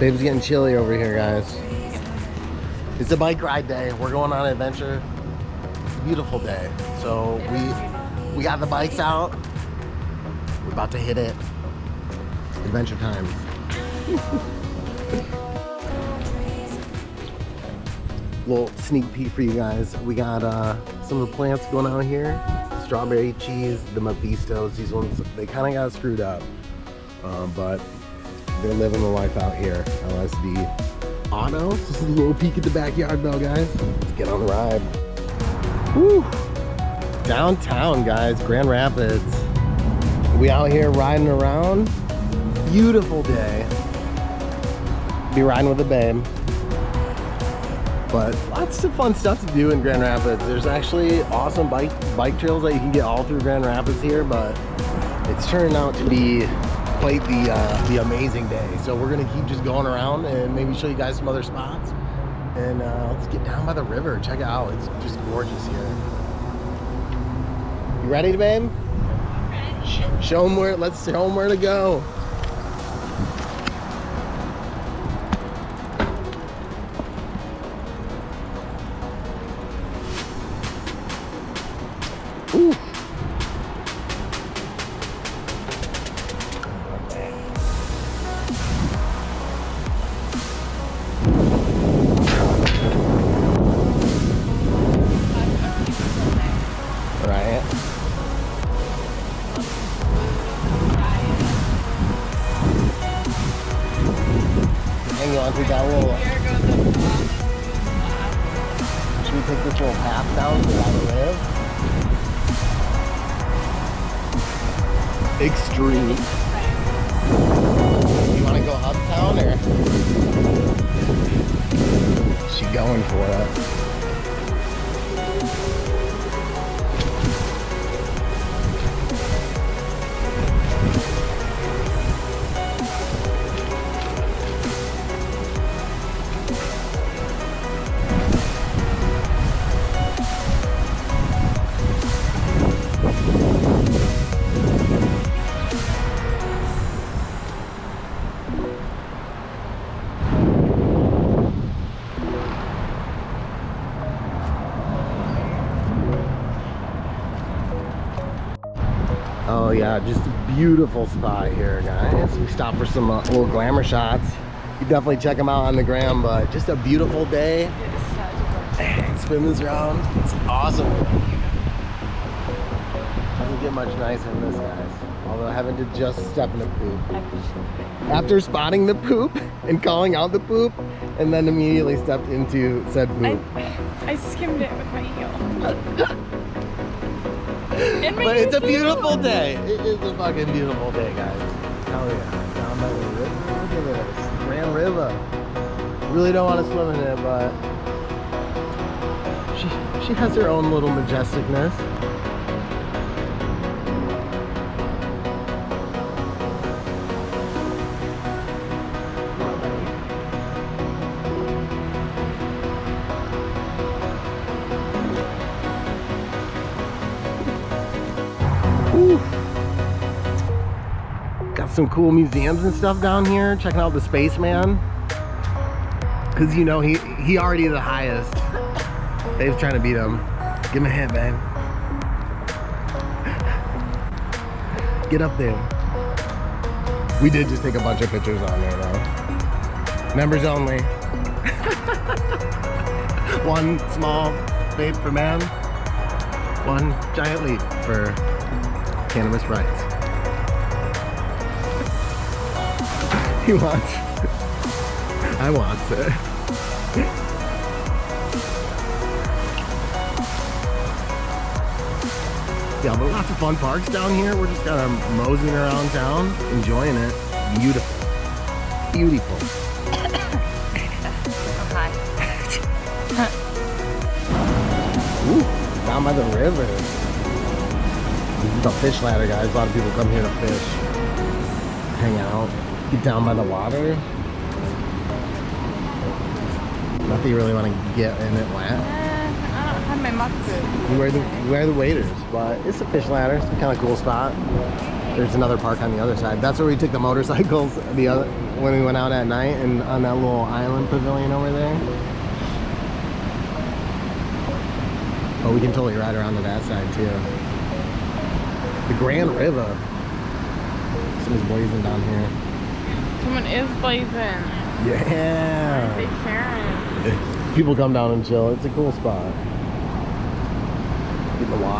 Babe's getting chilly over here, guys. It's a bike ride day. We're going on an adventure. It's a beautiful day. So we got the bikes out. We're about to hit it. Adventure time. Little sneak peek for you guys. We got some of the plants going on here. Strawberry cheese, the Mephistos. These ones, they kind of got screwed up. But they're living the life out here. LSD Auto. This is a little peek at the backyard though, guys. Let's get on the ride. Woo! Downtown, guys, Grand Rapids. We out here riding around. Beautiful day. Be riding with a babe. But lots of fun stuff to do in Grand Rapids. There's actually awesome bike trails that you can get all through Grand Rapids here, but it's turning out to be quite the amazing day. So we're gonna keep just going around and maybe show you guys some other spots. And let's get down by the river. Check it out. It's just gorgeous here. You ready, babe? Show them where. Let's show them where to go. Ooh. Right. Hang on to that little. Should we take this little path down to that live? Extreme. You want to go uptown or? She going for it. Oh yeah, just a beautiful spot here, guys. We stopped for some little glamour shots. You definitely check them out on the gram, but just a beautiful day. Spin this around. It's awesome. Doesn't get much nicer than this, guys. Although having to just step in the poop. After spotting the poop and calling out the poop, and then immediately stepped into said poop. I skimmed it with my heel. But it's a beautiful day. It is a fucking beautiful day, guys. Hell yeah. Down by the river. Look at this. Grand River. Really don't want to swim in it, but she has her own little majesticness. Got some cool museums and stuff down here. Checking out the Spaceman. Cause you know he already the highest. Dave's trying to beat him. Give him a hint, babe. Get up there. We did just take a bunch of pictures on there though. Members only. One small babe for man. One giant leap for cannabis rights. He wants. I want it. Yeah, but lots of fun parks down here. We're just kind of moseying around town, enjoying it. Beautiful. Beautiful. Hi. Ooh, down by the river. This is the fish ladder, guys. A lot of people come here to fish. Hang out. Get down by the water. Not that you really want to get in it wet. I don't have my matsu. You wear the waders, but it's a fish ladder. It's a kind of cool spot. There's another park on the other side. That's where we took the motorcycles when we went out at night, and on that little island pavilion over there. Oh, we can totally ride around to that side too. The Grand River. Someone's blazing down here. Someone is blazing. Yeah. They sharing. People come down and chill. It's a cool spot. In the water.